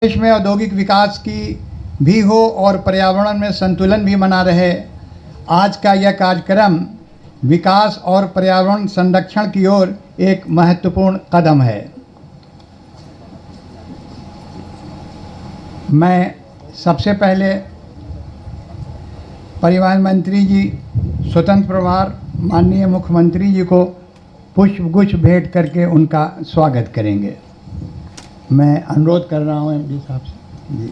देश में औद्योगिक विकास की भी हो और पर्यावरण में संतुलन भी बना रहे। आज का यह कार्यक्रम विकास और पर्यावरण संरक्षण की ओर एक महत्वपूर्ण कदम है। मैं सबसे पहले परिवहन मंत्री जी, स्वतंत्र प्रभार माननीय मुख्यमंत्री जी को पुष्पगुच्छ भेंट करके उनका स्वागत करेंगे। मैं अनुरोध कर रहा हूँ एमडी साहब से जी।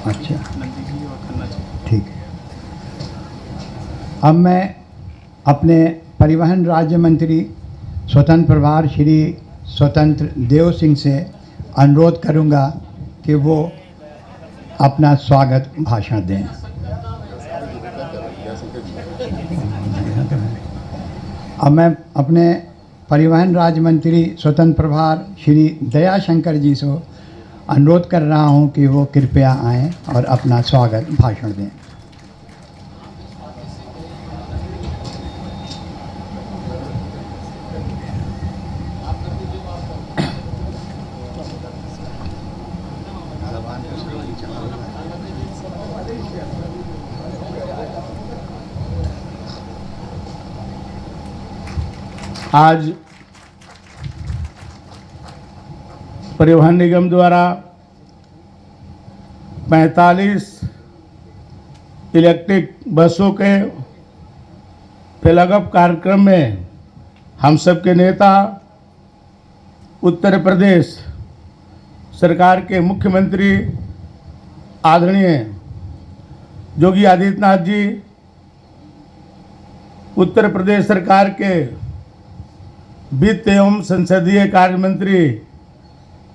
अच्छा, ठीक है। अब मैं अपने परिवहन राज्य मंत्री स्वतंत्र प्रभार श्री स्वतंत्र देव सिंह से अनुरोध करूंगा कि वो अपना स्वागत भाषण दें। अब मैं अपने परिवहन राज्य मंत्री स्वतंत्र प्रभार श्री दयाशंकर जी से अनुरोध कर रहा हूं कि वो कृपया आएं और अपना स्वागत भाषण दें। आज परिवहन निगम द्वारा 45 इलेक्ट्रिक बसों के फ्लैगशिप कार्यक्रम में हम सबके नेता उत्तर प्रदेश सरकार के मुख्यमंत्री आदरणीय योगी आदित्यनाथ जी, उत्तर प्रदेश सरकार के वित्त एवं संसदीय कार्य मंत्री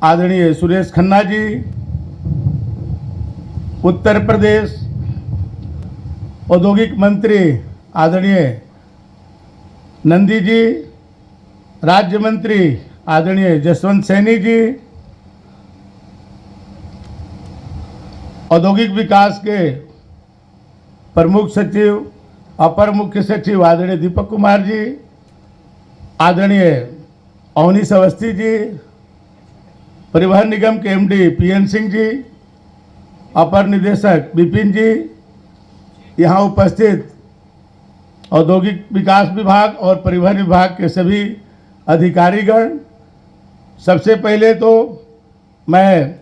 आदरणीय सुरेश खन्ना जी, उत्तर प्रदेश औद्योगिक मंत्री आदरणीय नंदी जी, राज्य मंत्री आदरणीय जसवंत सैनी जी, औद्योगिक विकास के प्रमुख सचिव अपर मुख्य सचिव आदरणीय दीपक कुमार जी, आदरणीय अवनीश अवस्थी जी, परिवहन निगम के एमडी पीएन सिंह जी, अपर निदेशक विपिन जी, यहाँ उपस्थित औद्योगिक विकास विभाग और परिवहन विभाग के सभी अधिकारीगण, सबसे पहले तो मैं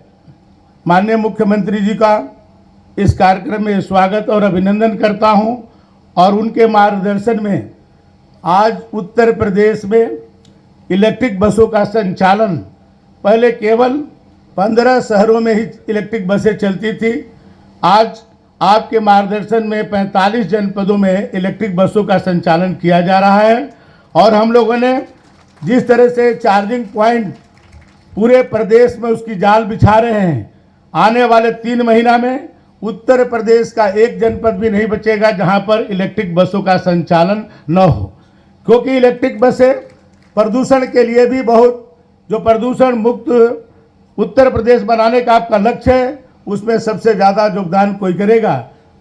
माननीय मुख्यमंत्री जी का इस कार्यक्रम में स्वागत और अभिनंदन करता हूं और उनके मार्गदर्शन में आज उत्तर प्रदेश में इलेक्ट्रिक बसों का संचालन, पहले केवल 15 शहरों में ही इलेक्ट्रिक बसें चलती थी, आज आपके मार्गदर्शन में 45 जनपदों में इलेक्ट्रिक बसों का संचालन किया जा रहा है। और हम लोगों ने जिस तरह से चार्जिंग पॉइंट पूरे प्रदेश में उसकी जाल बिछा रहे हैं, आने वाले 3 महीना में उत्तर प्रदेश का एक जनपद भी नहीं बचेगा जहां पर इलेक्ट्रिक बसों का संचालन न हो, क्योंकि इलेक्ट्रिक बसें प्रदूषण के लिए भी बहुत, जो प्रदूषण मुक्त उत्तर प्रदेश बनाने का आपका लक्ष्य है, उसमें सबसे ज़्यादा योगदान कोई करेगा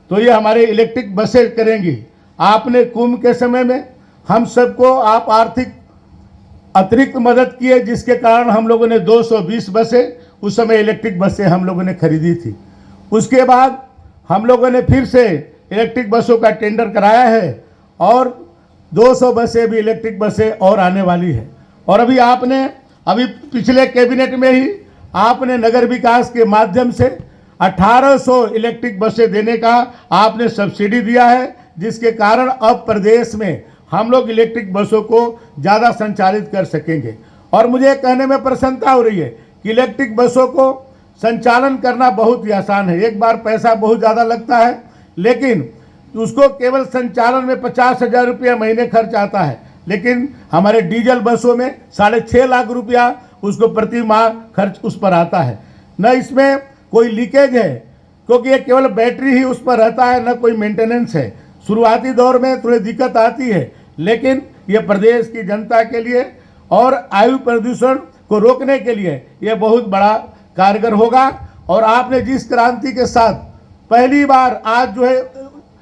तो ये हमारे इलेक्ट्रिक बसें करेंगी। आपने कुंभ के समय में हम सबको आप आर्थिक अतिरिक्त मदद किए, जिसके कारण हम लोगों ने 220 बसें, उस समय इलेक्ट्रिक बसें हम लोगों ने खरीदी थी। उसके बाद हम लोगों ने फिर से इलेक्ट्रिक बसों का टेंडर कराया है और 200 बसें भी इलेक्ट्रिक बसें और आने वाली है। और अभी पिछले कैबिनेट में ही आपने नगर विकास के माध्यम से 1800 इलेक्ट्रिक बसें देने का आपने सब्सिडी दिया है, जिसके कारण अब प्रदेश में हम लोग इलेक्ट्रिक बसों को ज़्यादा संचालित कर सकेंगे। और मुझे कहने में प्रसन्नता हो रही है कि इलेक्ट्रिक बसों को संचालन करना बहुत ही आसान है। एक बार पैसा बहुत ज़्यादा लगता है, लेकिन उसको केवल संचालन में 50,000 रुपया महीने खर्च आता है, लेकिन हमारे डीजल बसों में 6.5 लाख रुपया उसको प्रति माह खर्च उस पर आता है। न इसमें कोई लीकेज है, क्योंकि ये केवल बैटरी ही उस पर रहता है, न कोई मेंटेनेंस है। शुरुआती दौर में थोड़ी दिक्कत आती है, लेकिन ये प्रदेश की जनता के लिए और वायु प्रदूषण को रोकने के लिए ये बहुत बड़ा कारगर होगा। और आपने जिस क्रांति के साथ पहली बार आज जो है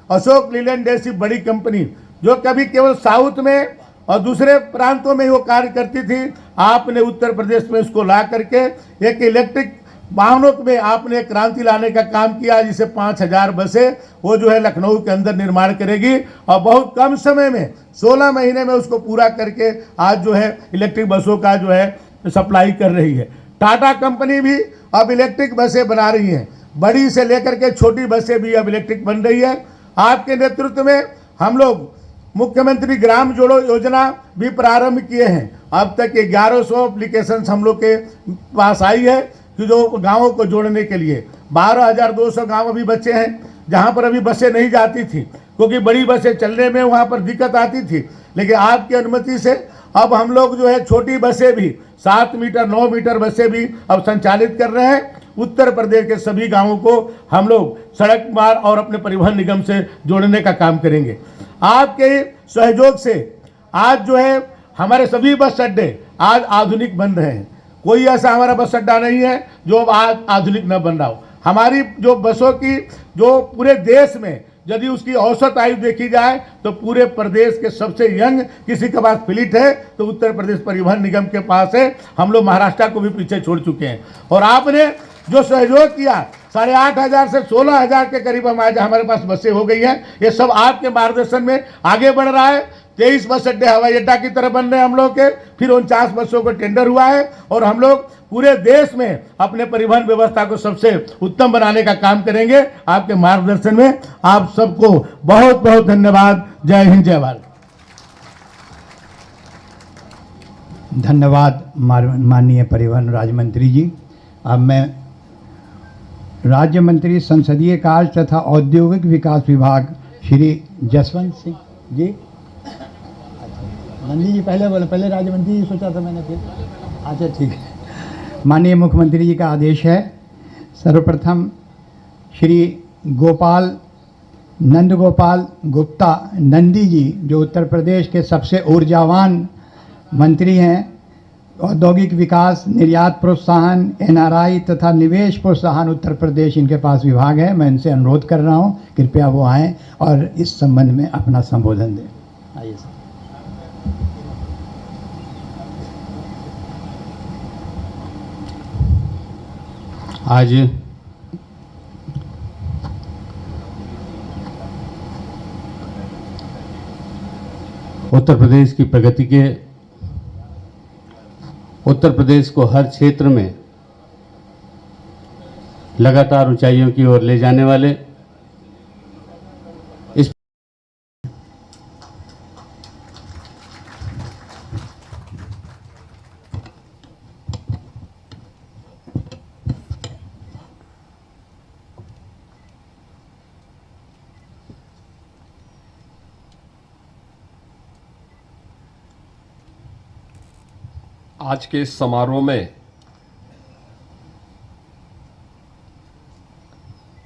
अशोक लीलैंड जैसी बड़ी कंपनी जो कभी केवल साउथ में और दूसरे प्रांतों में वो कार्य करती थी, आपने उत्तर प्रदेश में उसको ला करके एक इलेक्ट्रिक वाहनों में आपने एक क्रांति लाने का काम किया, जिसे 5,000 बसें वो जो है लखनऊ के अंदर निर्माण करेगी और बहुत कम समय में 16 महीने में उसको पूरा करके आज जो है इलेक्ट्रिक बसों का जो है सप्लाई कर रही है। टाटा कंपनी भी अब इलेक्ट्रिक बसें बना रही हैं, बड़ी से लेकर के छोटी बसें भी अब इलेक्ट्रिक बन रही है। आपके नेतृत्व में हम लोग मुख्यमंत्री ग्राम जोड़ो योजना भी प्रारंभ किए हैं। अब तक 1100 एप्लीकेशंस हम लोग के पास आई है कि जो गांवों को जोड़ने के लिए 12,200 गांव अभी बचे हैं जहां पर अभी बसें नहीं जाती थी, क्योंकि बड़ी बसें चलने में वहां पर दिक्कत आती थी। लेकिन आपकी अनुमति से अब हम लोग जो है छोटी बसें भी 7 मीटर 9 मीटर बसें भी अब संचालित कर रहे हैं। उत्तर प्रदेश के सभी गांवों को हम लोग सड़क मार्ग और अपने परिवहन निगम से जोड़ने का काम करेंगे। आपके सहयोग से आज जो है हमारे सभी बस अड्डे आज आधुनिक बन रहे हैं। कोई ऐसा हमारा बस अड्डा नहीं है जो अब आज आधुनिक न बन रहा हो। हमारी जो बसों की जो पूरे देश में यदि उसकी औसत आयु देखी जाए तो पूरे प्रदेश के सबसे यंग किसी के पास फ्लीट है तो उत्तर प्रदेश परिवहन निगम के पास है। हम लोग महाराष्ट्र को भी पीछे छोड़ चुके हैं और आपने जो सहयोग किया 8,500 से 16,000 के करीब हमारे पास बसें हो गई हैं। ये सब आपके मार्गदर्शन में आगे बढ़ रहा है। 23 बस अड्डे हवाई अड्डा की तरह बन रहे हैं हम लोग के, फिर 49 बसों को टेंडर हुआ है और हम लोग पूरे देश में अपने परिवहन व्यवस्था को सबसे उत्तम बनाने का काम करेंगे। आपके मार्गदर्शन में आप सबको बहुत बहुत धन्यवाद। जय हिंद, जय भारत। धन्यवाद माननीय परिवहन राज्य मंत्री जी। अब मैं राज्य मंत्री संसदीय कार्य तथा औद्योगिक विकास विभाग श्री जसवंत सिंह जी, नंदी जी पहले बोले, पहले राज्य मंत्री जी सोचा था मैंने, फिर अच्छा ठीक है। माननीय मुख्यमंत्री जी का आदेश है। सर्वप्रथम श्री नंद गोपाल गुप्ता नंदी जी, जो उत्तर प्रदेश के सबसे ऊर्जावान मंत्री हैं, औद्योगिक विकास, निर्यात प्रोत्साहन, NRI तथा निवेश प्रोत्साहन उत्तर प्रदेश इनके पास विभाग है। मैं इनसे अनुरोध कर रहा हूं कृपया वो आएँ और इस संबंध में अपना संबोधन दें। आइए सर। आज उत्तर प्रदेश की प्रगति के, उत्तर प्रदेश को हर क्षेत्र में लगातार ऊंचाइयों की ओर ले जाने वाले इस आज के इस समारोह में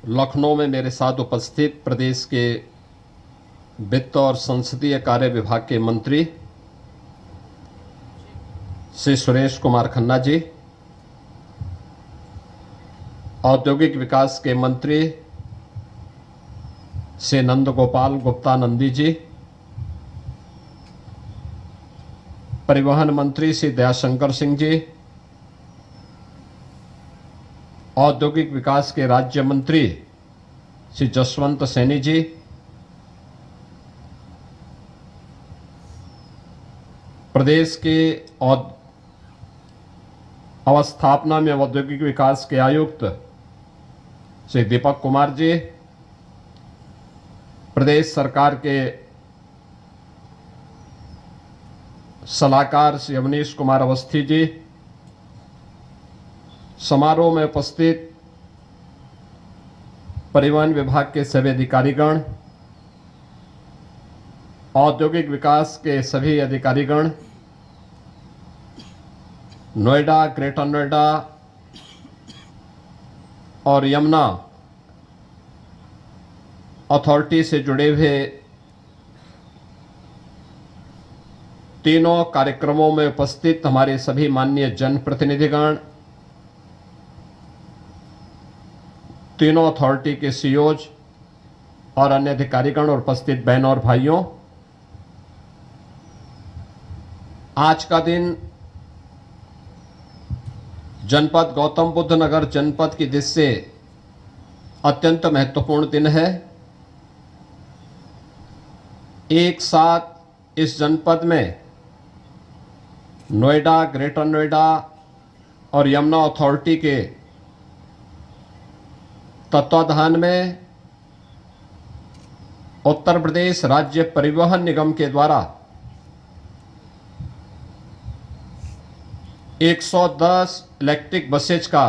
लखनऊ में मेरे साथ उपस्थित प्रदेश के वित्त और संसदीय कार्य विभाग के मंत्री श्री सुरेश कुमार खन्ना जी, औद्योगिक विकास के मंत्री श्री नंद गोपाल गुप्ता नंदी जी, परिवहन मंत्री श्री दयाशंकर सिंह जी, औद्योगिक विकास के राज्य मंत्री श्री जसवंत सैनी जी, प्रदेश के अवस्थापना में औद्योगिक विकास के आयुक्त श्री दीपक कुमार जी, प्रदेश सरकार के सलाहकार श्री अवनीश कुमार अवस्थी जी, समारोह में उपस्थित परिवहन विभाग के सभी अधिकारीगण, औद्योगिक विकास के सभी अधिकारीगण, नोएडा, ग्रेटर नोएडा और यमुना अथॉरिटी से जुड़े हुए तीनों कार्यक्रमों में उपस्थित हमारे सभी माननीय जनप्रतिनिधिगण, तीनों अथॉरिटी के सीईओज और अन्य अधिकारीगण और उपस्थित बहनों और भाइयों, आज का दिन जनपद गौतम बुद्ध नगर जनपद की दृष्टि से अत्यंत महत्वपूर्ण दिन है। एक साथ इस जनपद में नोएडा, ग्रेटर नोएडा और यमुना अथॉरिटी के तत्वाधान में उत्तर प्रदेश राज्य परिवहन निगम के द्वारा 110 इलेक्ट्रिक बसेज का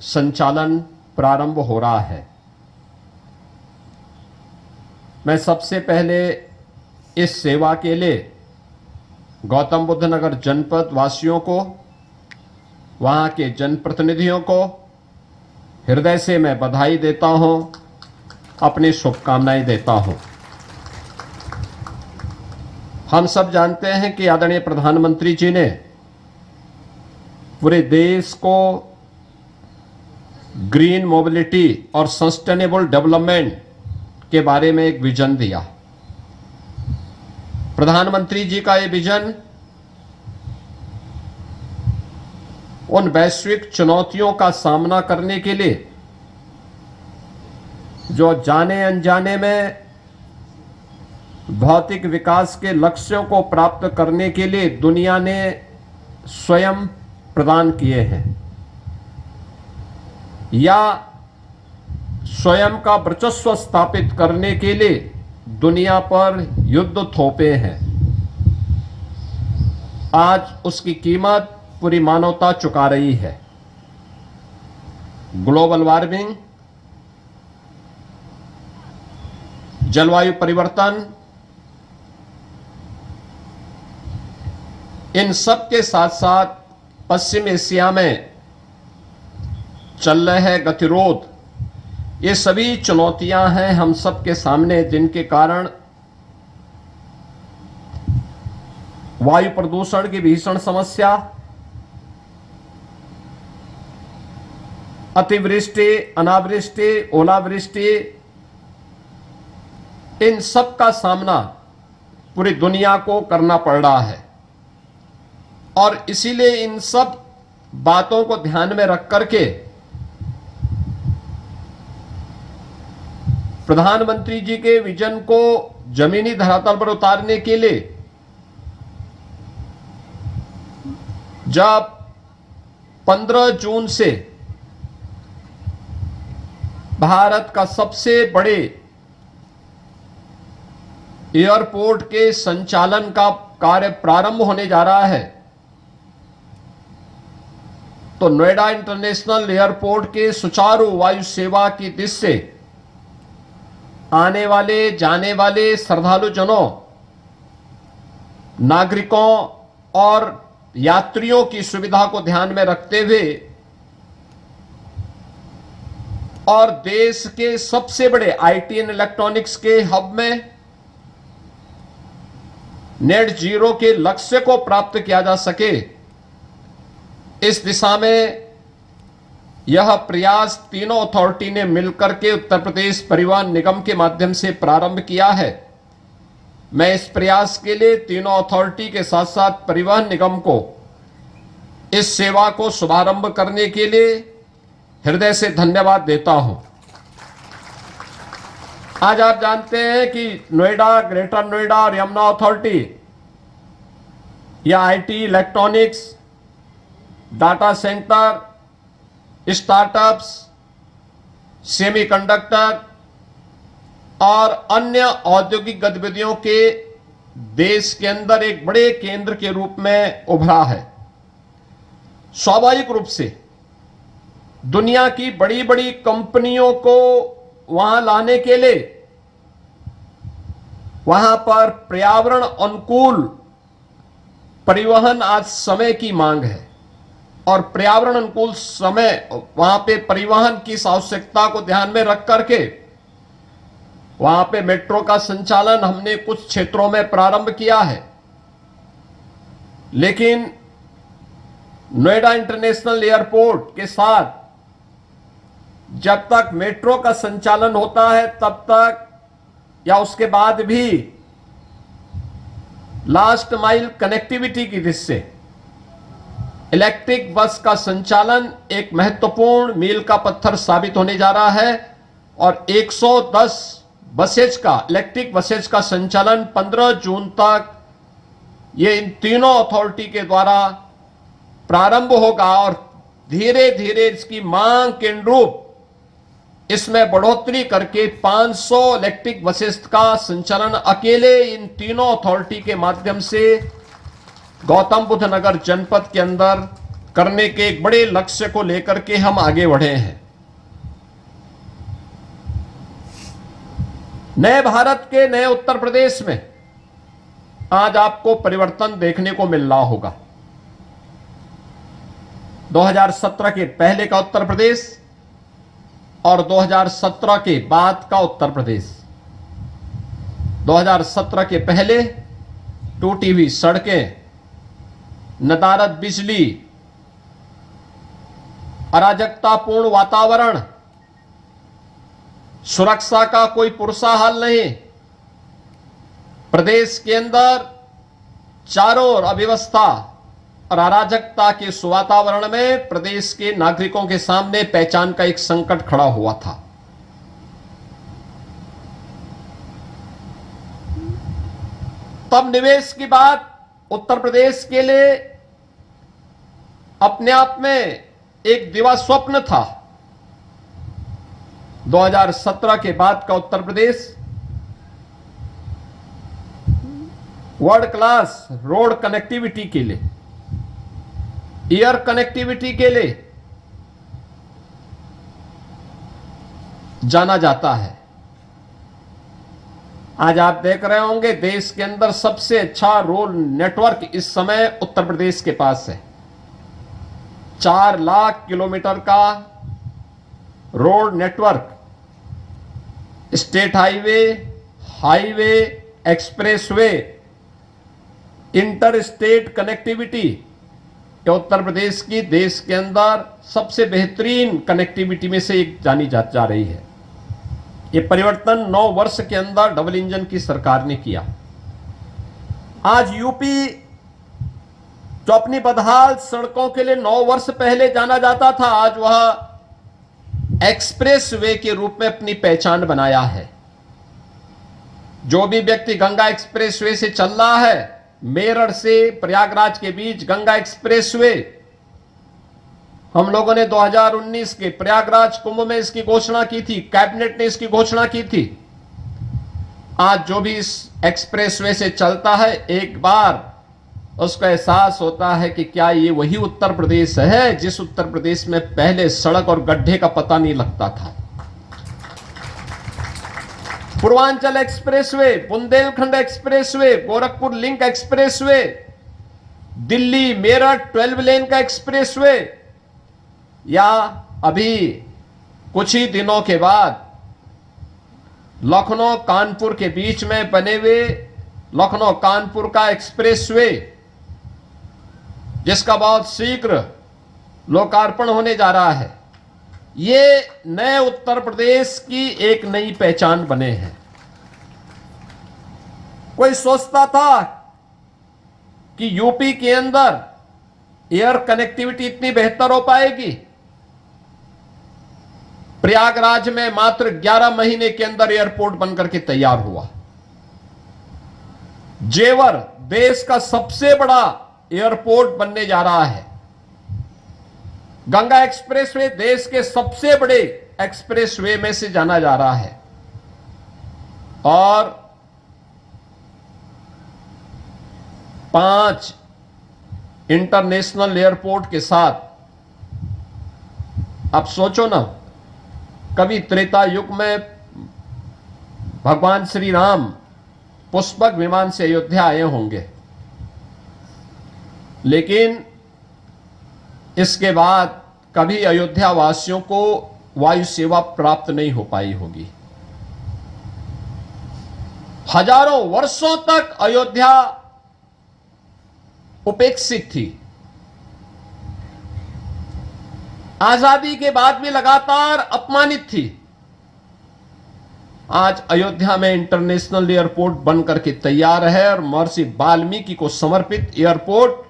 संचालन प्रारंभ हो रहा है। मैं सबसे पहले इस सेवा के लिए गौतम बुद्ध नगर जनपद वासियों को, वहाँ के जनप्रतिनिधियों को हृदय से मैं बधाई देता हूँ, अपनी शुभकामनाएं देता हूँ। हम सब जानते हैं कि आदरणीय प्रधानमंत्री जी ने पूरे देश को ग्रीन मोबिलिटी और सस्टेनेबल डेवलपमेंट के बारे में एक विजन दिया। प्रधानमंत्री जी का ये विजन उन वैश्विक चुनौतियों का सामना करने के लिए जो जाने अनजाने में भौतिक विकास के लक्ष्यों को प्राप्त करने के लिए दुनिया ने स्वयं प्रदान किए हैं या स्वयं का वर्चस्व स्थापित करने के लिए दुनिया पर युद्ध थोपे हैं। आज उसकी कीमत पूरी मानवता चुका रही है। ग्लोबल वार्मिंग, जलवायु परिवर्तन, इन सब के साथ साथ पश्चिम एशिया में चल रहे गतिरोध, ये सभी चुनौतियां हैं हम सब के सामने, जिनके कारण वायु प्रदूषण की भीषण समस्या, अतिवृष्टि, अनावृष्टि, ओलावृष्टि, इन सब का सामना पूरी दुनिया को करना पड़ रहा है। और इसीलिए इन सब बातों को ध्यान में रख करके प्रधानमंत्री जी के विजन को जमीनी धरातल पर उतारने के लिए जब 15 जून से भारत का सबसे बड़े एयरपोर्ट के संचालन का कार्य प्रारंभ होने जा रहा है, तो नोएडा इंटरनेशनल एयरपोर्ट के सुचारू वायु सेवा की दृष्टि से आने वाले जाने वाले श्रद्धालु जनों, नागरिकों और यात्रियों की सुविधा को ध्यान में रखते हुए और देश के सबसे बड़े आईटी एंड इलेक्ट्रॉनिक्स के हब में नेट जीरो के लक्ष्य को प्राप्त किया जा सके, इस दिशा में यह प्रयास तीनों अथॉरिटी ने मिलकर के उत्तर प्रदेश परिवहन निगम के माध्यम से प्रारंभ किया है। मैं इस प्रयास के लिए तीनों अथॉरिटी के साथ साथ परिवहन निगम को इस सेवा को शुभारंभ करने के लिए हृदय से धन्यवाद देता हूं। आज आप जानते हैं कि नोएडा, ग्रेटर नोएडा और यमुना अथॉरिटी या IT, electronics, data centre, startups, semiconductor और अन्य औद्योगिक गतिविधियों के देश के अंदर एक बड़े केंद्र के रूप में उभरा है। स्वाभाविक रूप से दुनिया की बड़ी बड़ी कंपनियों को वहां लाने के लिए वहां पर पर्यावरण अनुकूल परिवहन आज समय की मांग है और पर्यावरण अनुकूल समय वहां पे परिवहन की आवश्यकता को ध्यान में रख करके वहां पे मेट्रो का संचालन हमने कुछ क्षेत्रों में प्रारंभ किया है। लेकिन नोएडा इंटरनेशनल एयरपोर्ट के साथ जब तक मेट्रो का संचालन होता है तब तक या उसके बाद भी लास्ट माइल कनेक्टिविटी की दृष्टि से इलेक्ट्रिक बस का संचालन एक महत्वपूर्ण मील का पत्थर साबित होने जा रहा है और 110 बसेज का इलेक्ट्रिक बसेज का संचालन 15 जून तक ये इन तीनों अथॉरिटी के द्वारा प्रारंभ होगा और धीरे धीरे इसकी मांग के अनुरूप इसमें बढ़ोतरी करके 500 इलेक्ट्रिक बसेस का संचालन अकेले इन तीनों अथॉरिटी के माध्यम से गौतम बुद्ध नगर जनपद के अंदर करने के एक बड़े लक्ष्य को लेकर के हम आगे बढ़े हैं। नए भारत के नए उत्तर प्रदेश में आज आपको परिवर्तन देखने को मिल रहा होगा। 2017 के पहले का उत्तर प्रदेश और 2017 के बाद का उत्तर प्रदेश। 2017 के पहले टूटी हुई सड़कें, नदारद बिजली, अराजकतापूर्ण वातावरण, सुरक्षा का कोई पुरसा हाल नहीं, प्रदेश के अंदर चारों ओर अव्यवस्था और अराजकता के इस वातावरण में प्रदेश के नागरिकों के सामने पहचान का एक संकट खड़ा हुआ था। तब निवेश की बात उत्तर प्रदेश के लिए अपने आप में एक दिवा स्वप्न था। 2017 के बाद का Uttar Pradesh world class road connectivity के लिए, एयर कनेक्टिविटी के लिए जाना जाता है। आज आप देख रहे होंगे देश के अंदर सबसे अच्छा रोड नेटवर्क इस समय उत्तर प्रदेश के पास है। 4 लाख किलोमीटर का road network, state highway, highway, expressway, interstate connectivity Uttar Pradesh की देश के अंदर सबसे बेहतरीन कनेक्टिविटी में से एक जानी जा रही है। यह परिवर्तन 9 वर्ष के अंदर डबल इंजन की सरकार ने किया। आज यूपी जो अपनी बदहाल सड़कों के लिए 9 वर्ष पहले जाना जाता था, आज वह एक्सप्रेस वे के रूप में अपनी पहचान बनाया है। जो भी व्यक्ति गंगा एक्सप्रेस वे से चल रहा है, मेरठ से प्रयागराज के बीच गंगा एक्सप्रेसवे, हम लोगों ने 2019 के प्रयागराज कुंभ में इसकी घोषणा की थी, कैबिनेट ने इसकी घोषणा की थी। आज जो भी इस एक्सप्रेसवे से चलता है, एक बार उसको एहसास होता है कि क्या ये वही उत्तर प्रदेश है जिस उत्तर प्रदेश में पहले सड़क और गड्ढे का पता नहीं लगता था। Purvanchal expressway, Bundelkhand expressway, Gorakhpur link expressway, Delhi Meerut 12 लेन का एक्सप्रेसवे, या अभी कुछ ही दिनों के बाद लखनऊ कानपुर के बीच में बने हुए लखनऊ कानपुर का एक्सप्रेसवे, जिसका बहुत शीघ्र लोकार्पण होने जा रहा है। ये नए उत्तर प्रदेश की एक नई पहचान बने हैं। कोई सोचता था कि यूपी के अंदर एयर कनेक्टिविटी इतनी बेहतर हो पाएगी? प्रयागराज में मात्र 11 महीने के अंदर एयरपोर्ट बनकर के तैयार हुआ। जेवर देश का सबसे बड़ा एयरपोर्ट बनने जा रहा है। गंगा एक्सप्रेसवे देश के सबसे बड़े एक्सप्रेसवे में से जाना जा रहा है और 5 इंटरनेशनल एयरपोर्ट के साथ। अब सोचो ना, कभी त्रेता युग में भगवान श्री राम पुष्पक विमान से अयोध्या आए होंगे, लेकिन इसके बाद कभी अयोध्या वासियों को वायु सेवा प्राप्त नहीं हो पाई होगी। हजारों वर्षों तक अयोध्या उपेक्षित थी। आजादी के बाद भी लगातार अपमानित थी। आज अयोध्या में इंटरनेशनल एयरपोर्ट बन करके तैयार है और महर्षि वाल्मीकि को समर्पित एयरपोर्ट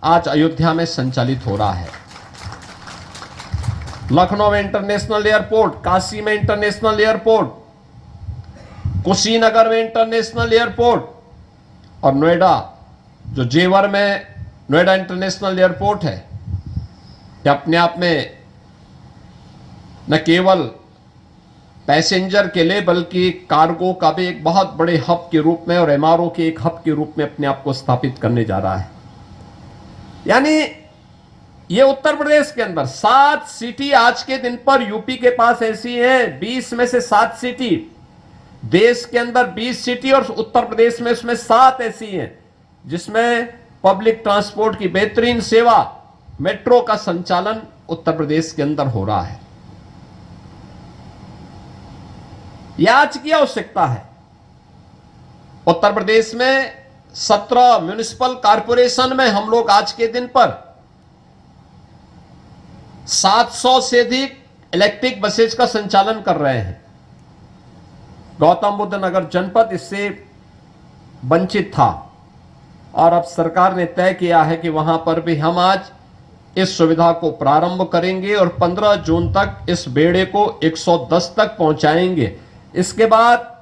आज अयोध्या में संचालित हो रहा है। लखनऊ में इंटरनेशनल एयरपोर्ट, काशी में इंटरनेशनल एयरपोर्ट, कुशीनगर में इंटरनेशनल एयरपोर्ट और नोएडा जो जेवर में नोएडा इंटरनेशनल एयरपोर्ट है, ये अपने आप में न केवल पैसेंजर के लिए बल्कि कार्गो का भी एक बहुत बड़े हब के रूप में और एमआरओ के एक हब के रूप में अपने आप को स्थापित करने जा रहा है। यानी ये उत्तर प्रदेश के अंदर 7 सिटी आज के दिन पर यूपी के पास ऐसी हैं, 20 में से 7 सिटी, देश के अंदर 20 सिटी और उत्तर प्रदेश में उसमें 7 ऐसी हैं जिसमें पब्लिक ट्रांसपोर्ट की बेहतरीन सेवा मेट्रो का संचालन उत्तर प्रदेश के अंदर हो रहा है। यह आज की आवश्यकता है। उत्तर प्रदेश में 17 म्युनिसिपल कॉरपोरेशन में हम लोग आज के दिन पर 700 से अधिक इलेक्ट्रिक बसेज का संचालन कर रहे हैं। गौतम बुद्ध नगर जनपद इससे वंचित था और अब सरकार ने तय किया है कि वहां पर भी हम आज इस सुविधा को प्रारंभ करेंगे और 15 जून तक इस बेड़े को 110 तक पहुंचाएंगे। इसके बाद